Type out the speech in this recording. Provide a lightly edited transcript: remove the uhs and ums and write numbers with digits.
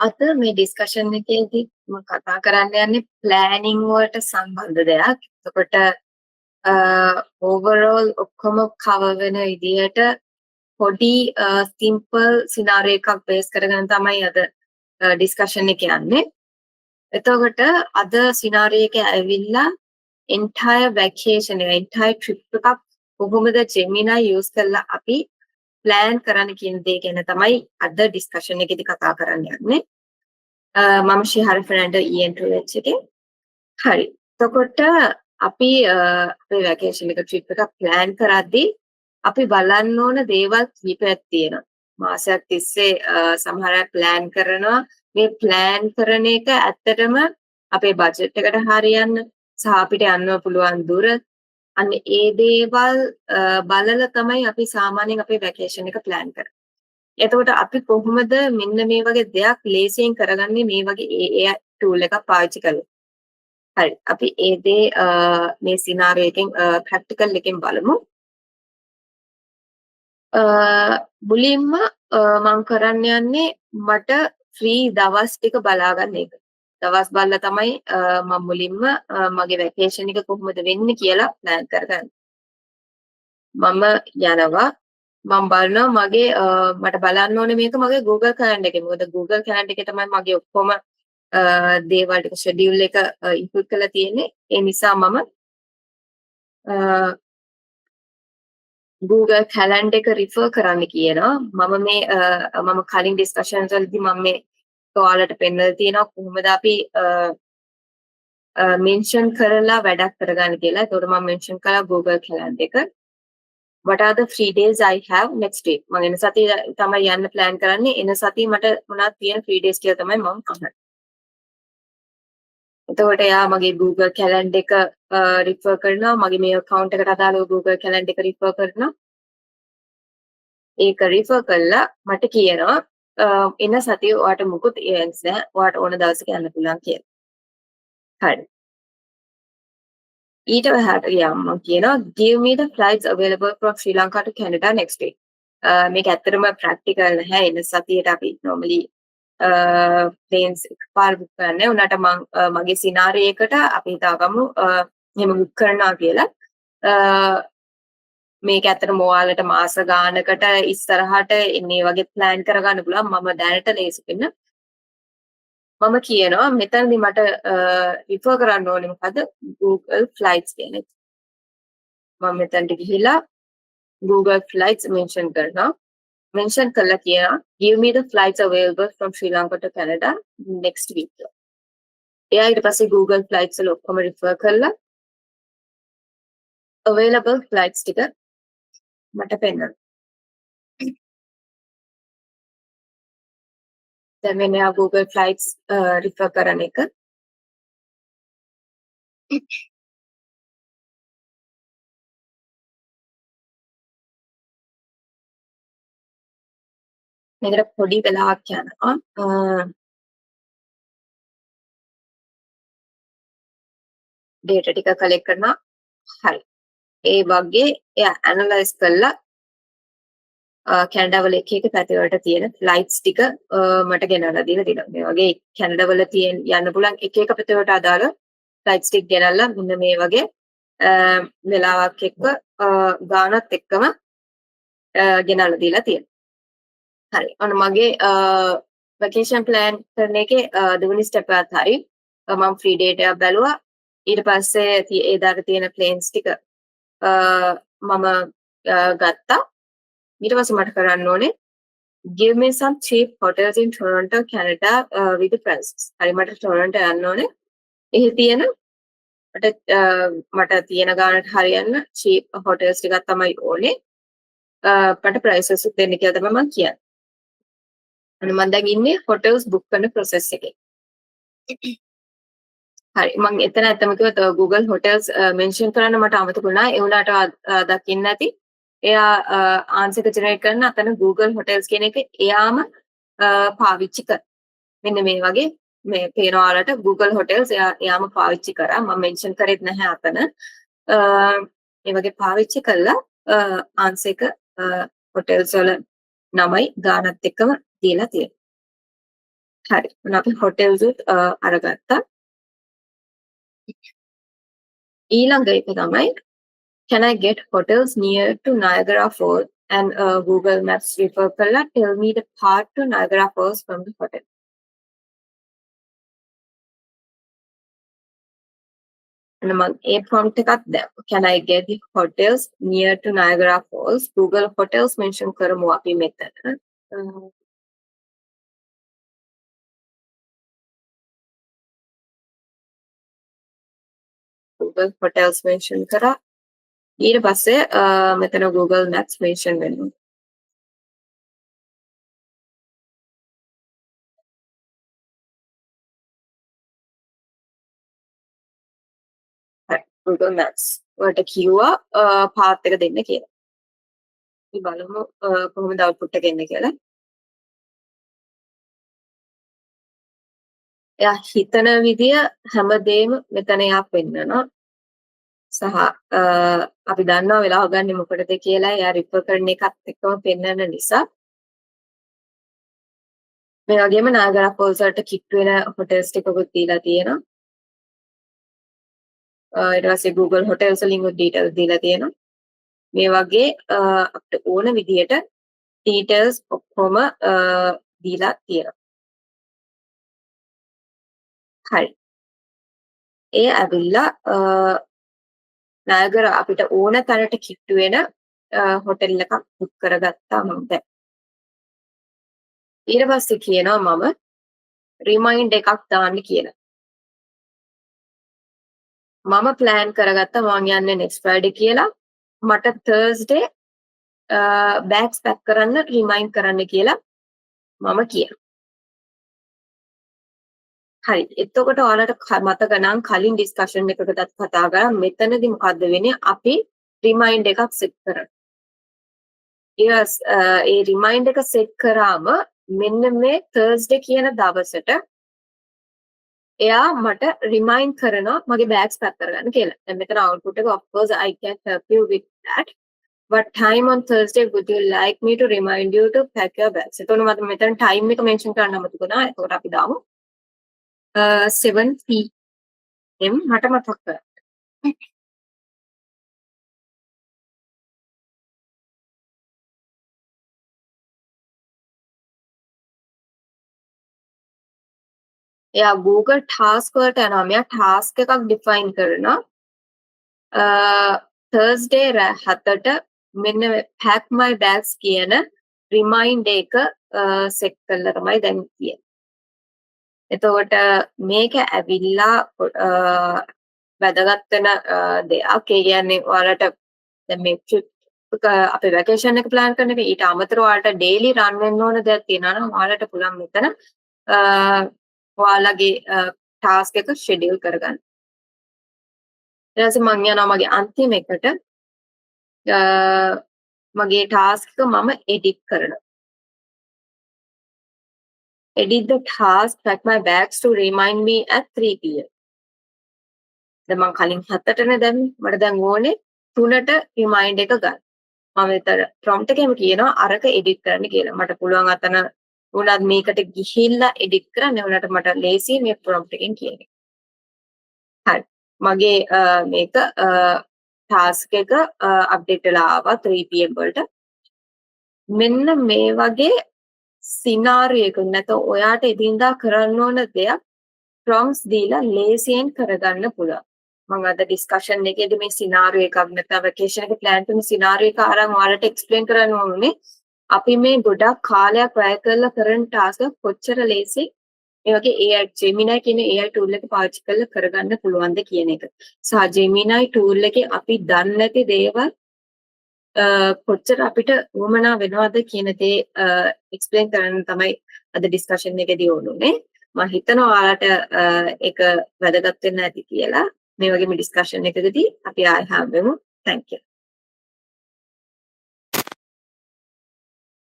අද මේ ඩිස්කෂන් එකේදී මම කතා කරන්න යන්නේ ප්ලෑනින් වලට සම්බන්ධ දෙයක්. එතකොට ඕවරෝල් ඔක්කොම කවර් වෙන විදිහට පොඩි සිම්පල් සිනාරියෝ එකක් බේස් කරගෙන තමයි අද ඩිස්කෂන් එක යන්නේ. එතකොට අද සිනාරියෝ එක ඇවිල්ලා entire vacation එක entire trip එකක් කොහොමද Gemini use කරලා අපි ප්ලෑන් කරන්න කියන දේ ගැන තමයි අද ඩිස්කෂන් එකේදී කතා කරන්න යන්නේ. මම ශිහාර ෆර්නැන්ඩෝ EN2H එකේ. හරි. එතකොට අපි අපේ වැකේෂන් එක ට්‍රිප් එකක් ප්ලෑන් කරද්දී අපි බලන්න ඕන දේවල් කීපයක් තියෙනවා. මාසයක් තිස්සේ සමහර අය ප්ලෑන් කරනවා. මේ ප්ලෑන් කරන එක ඇත්තටම අපේ බජට් එකට හරියන්න සහ අපිට යන්න පුළුවන් දුර අන්න ඒ දේවල් බලලා තමයි අපි සාමාන්‍යයෙන් අපේ වැකේෂන් එක ප්ලෑන් කරන්නේ. එතකොට අපි කොහොමද මෙන්න මේ වගේ දෙයක් ලේසියෙන් කරගන්නේ මේ වගේ AI tool එකක් පාවිච්චි කරලා. හරි. අපි ඒ දේ මේ සිනාරියෝ එකෙන් ප්‍රැක්ටිකල් එකෙන් බලමු. මුලින්ම මම කරන්න යන්නේ මට ෆ්‍රී දවස් ටික බලා ගන්න එක. දවස් බලලා තමයි මම මුලින්ම මගේ වැකේෂන් එක කොහොමද වෙන්නේ කියලා ප්ලෑන් කරගන්නේ. මම යනවා මම බලනවා මගේ මට බලන්න ඕනේ මේක මගේ Google Calendar එකේ. මොකද Google Calendar එකේ තමයි මගේ ඔක්කොම දේවල් ටික ෂෙඩියුල් එක ඉන්පුට් කරලා තියෙන්නේ. ඒ නිසා මම Google Calendar එක රිෆර් කරන්න කියනවා. මම කලින් ඩිස්කෂන්ස් වලදී මම මේ ඔයාලට පෙන්නලා තියෙනවා කොහොමද අපි මෙන්ෂන් කරලා වැඩක් කරගන්න කියලා. ඒතකොට මම මෙන්ෂන් කළා Google Calendar එක. What are the free days I have next week? මම එන සතිය තමයි යන්න ප්ලෑන් කරන්නේ. එන සතිය මට මොනවද තියෙන free days කියලා තමයි මම අහන්නේ. එතකොට එයා මගේ Google Calendar එක රිෆර් කරනවා. මගේ මේ account එකට අදාළව Google Calendar එක රිෆර් කරනවා. ඒක රිෆර් කළා මට කියනවා එන සතිය ඔයාට මුකුත් events නැහැ. ඔයාට ඕන දවසක යන්න පුළුවන් කියලා. හරි. ඊට එහාට ගියාම මම කියනවා give me the flights available from Sri Lanka to Canada next week. මේක ඇත්තටම ප්‍රැක්ටිකල් නැහැ. එන සතියට අපි normally ප්ලේන්ස් එකපාර බුක් කරන්නේ. උනාට මගේ සිනාරියෝ එකට අපි හිතාගමු එහෙම බුක් කරනවා කියලා. මේක ඇත්තටම ඔයාලට මාස ගානකට ඉස්සරහට මේ වගේ ප්ලෑන් කරගන්න පුළුවන්. මම දැනට ලේසි වෙන්න මම කියනවා මෙතනදී මට රිෆර් කරන්න ඕනේ මොකද Google Flights කියන එක. මම මෙතනට ගිහිලා Google Flights මෙන්ෂන් කරනවා. මෙන්ෂන් කළා කියනවා give me the flights available from Sri Lanka to Canada next week. එයා ඊට පස්සේ Google Flights වල ඔක්කොම රිෆර් කළා available flights ටික මට පෙන්නනවා. දැන් මෙන්න යා Google Flights රිෆර් කරන එක. මේකට පොඩි වෙලාවක් යනවා. data ටික කලෙක්ට් කරනවා. හරි. ඒ වගේ එයා ඇනලයිස් කළා කැනඩා වල එක එක පැතිවලට තියෙන ෆ්ලයිට්ස් ටික මට ගෙනල්ලා දීලා තියෙනවා. මේ වගේ කැනඩා වල තියෙන යන්න පුළුවන් එක එක පැතිවලට අදාළ ෆ්ලයිට්ස් ටික ගෙනල්ලා මෙන්න මේ වගේ වෙලාවක් එක්ක ගානත් එක්කම ගෙනල්ලා දීලා තියෙනවා. හරි. ඔන්න මගේ වැකේෂන් ප්ලෑන් කරන එකේ දෙවෙනි ස්ටෙප් එකත් හරි. මම ෆ්‍රී ඩේට් එකක් බැලුවා. ඊට පස්සේ ඒ දාට තියෙන ප්ලේන්ස් ටික මම ගත්තා. ඊට පස්සේ මට කරන්න ඕනේ give me some cheap hotels in Toronto, Canada with the prices. හරි මට ටොරන්ටෝ යන්න ඕනේ. එහි තියෙන මට තියෙන ගානට හරියන්න cheap hotels ටිකක් තමයි ඕනේ. මට prices දෙන්න කියලා තමයි මම කියන්නේ. අන්න මම දැන් ඉන්නේ hotels book කරන process එකේ. හරි මම එතන ඇත්තම කිව්වොත් Google Hotels mention කරන්න මට අමතක වුණා. ඒ වුණාට දකින්න ඇති. එයා ආන්සර් එක ජෙනරේට් කරන අතන Google Hotels කියන එක එයාම පාවිච්චි කර. මෙන්න මේ වගේ මේ පේනවා ඔයාලට Google Hotels එයාම පාවිච්චි කරා. මම මෙන්ෂන් කරෙත් නැහැ අතන. ඒ වගේ පාවිච්චි කළා ආන්සර් එක hotels වල නමයි ගානත් එක්කම දීලා තියෙනවා. හරි. අපි hotels උත් අරගත්තා. ඊළඟ එක තමයි can I get hotels near to Niagara Falls and Google Maps refer කරලා tell me the path to Niagara Falls from the hotel. and මම ඒ prompt එකත් දැම්මා. Can I get the hotels near to Niagara Falls? Google hotels mention කරමු අපි මෙතන. Google hotels mention කරා. ඊට පස්සේ මෙතන Google Maps mention වෙනවා. Google Maps වලට කිව්වා path එක දෙන්න කියලා. අපි බලමු කොහොමද output එක එන්නේ කියලා. එයා හිතන විදිය හැමදේම මෙතන එයා පෙන්නනවා. සහ අපි දන්නවා වෙලාව ගන්න මොකටද කියලා එයා රිෆර් කරන එකත් එක්කම පෙන්නන නිසා මේ වගේම නාගරා ෆෝල්ස් වලට කිට් වෙන හොටෙල්ස් ටිකකුත් දීලා තියෙනවා. ඊට පස්සේ Google hotels වලින් details දීලා තියෙනවා. මේ වගේ අපිට ඕන විදියට details ඔක්කොම දීලා තියෙනවා. හරි. ඒ ඇවිල්ලා නාගරා අපිට ඕන තැනට කිට්ටු වෙන හොටෙල් එකක් බුක් කරගත්තා මම දැන්. ඊට පස්සේ කියනවා මම රිමයින්ඩ් එකක් දාන්න කියලා. මම ප්ලෑන් කරගත්තා මම යන්නේ next Friday කියලා. මට Thursday bags pack කරන්න රිමයින්ඩ් කරන්න කියලා මම කියනවා. හරි. එතකොට ඔයාලට මතක නම් කලින් ඩිස්කෂන් එකකටත් කතා කරා මෙතනදී මොකද්ද වෙන්නේ? අපි රිමයින්ඩ් එකක් සෙට් කරනවා. ඒ රිමයින්ඩ් එක සෙට් කරාම මෙන්න මේ Thursday කියන දවසට එයා මට රිමයින්ඩ් කරනවා මගේ bags pack කරගන්න කියලා. දැන් මෙතන output එක of course I can help you with that. What time on Thursday would you like me to remind you to pack your bags? එතකොට මම මෙතන time එක mention කරන්න අමතකුණා. එතකොට අපි දාමු 7 PM මට මතක් කරා. එයා Google task වලට යනවා. මෙයා task එකක් define කරනවා. Thursday 7ට මෙන්න pack my bags කියන remind එක set කරලා තමයි දැන් තියෙන්නේ. එතකොට මේක ඇවිල්ලා වැදගත් වෙන දෙයක්. ඒ කියන්නේ ඔයාලට දැන් මේ අපේ වැකේෂන් එක ප්ලෑන් කරන එක ඊට අමතරව ඔයාලට ඩේලි රන් වෙන්න ඕන දෙයක් තියෙනවා නම් ඔයාලට පුළුවන් මෙතන ඔයාලගේ ටාස්ක් එක ෂෙඩියුල් කරගන්න. ඊට පස්සේ මම යනවා මගේ අන්තිම එකට මගේ ටාස්ක් එක මම එඩිට් කරනවා. Edit the task, pack my bags to remind me at 3 PM. දැන් මම කලින් 7ටනේ දැම්මේ. මට දැන් ඕනේ 3ට remind එක ගන්න. මම විතර prompt එකේම කියනවා අරක edit කරන්න කියලා. මට පුළුවන් අතන උනත් මේකට ගිහිල්ලා edit කරන්න. උනට මට ලේසි මේ prompt එකෙන් කියන එක. හරි. මගේ මේක task එක update වෙලා ආවා 3 PM වලට. මෙන්න මේ වගේ සිනාරියෝ එක නැත්නම් ඔයාට එදින්දා කරන්න ඕන දෙයක් prompts දීලා ලේසියෙන් කරගන්න පුළුවන්. මම අද ඩිස්කෂන් එකේදී මේ සිනාරියෝ එකක් නැත්නම් වැකේෂන් එක ප්ලෑන් කරන සිනාරියෝ එක අරන් ඔයාලට එක්ස්ප්ලেইন කරන්න ඕනේ. අපි මේ ගොඩක් කාලයක් වැය කරලා කරන ටාස්ක් එක කොච්චර ලේසි මේ වගේ AI Gemini කියන AI tool එක පාවිච්චි කරලා කරගන්න පුළුවන්ද කියන එක. සහ Gemini tool එකේ අපි දන්නේ නැති දේවල් කොච්චර අපිට වමනා වෙනවද කියන දේ එක්ස්ප්ලেইন කරන්න තමයි අද ඩිස්කෂන් එකේදී ඕනුනේ. මම හිතනවා ඔයාලට ඒක වැදගත් වෙන්න ඇති කියලා. මේ වගේම ඩිස්කෂන් එකකදී අපි ආයෙ හම්බෙමු. Thank you.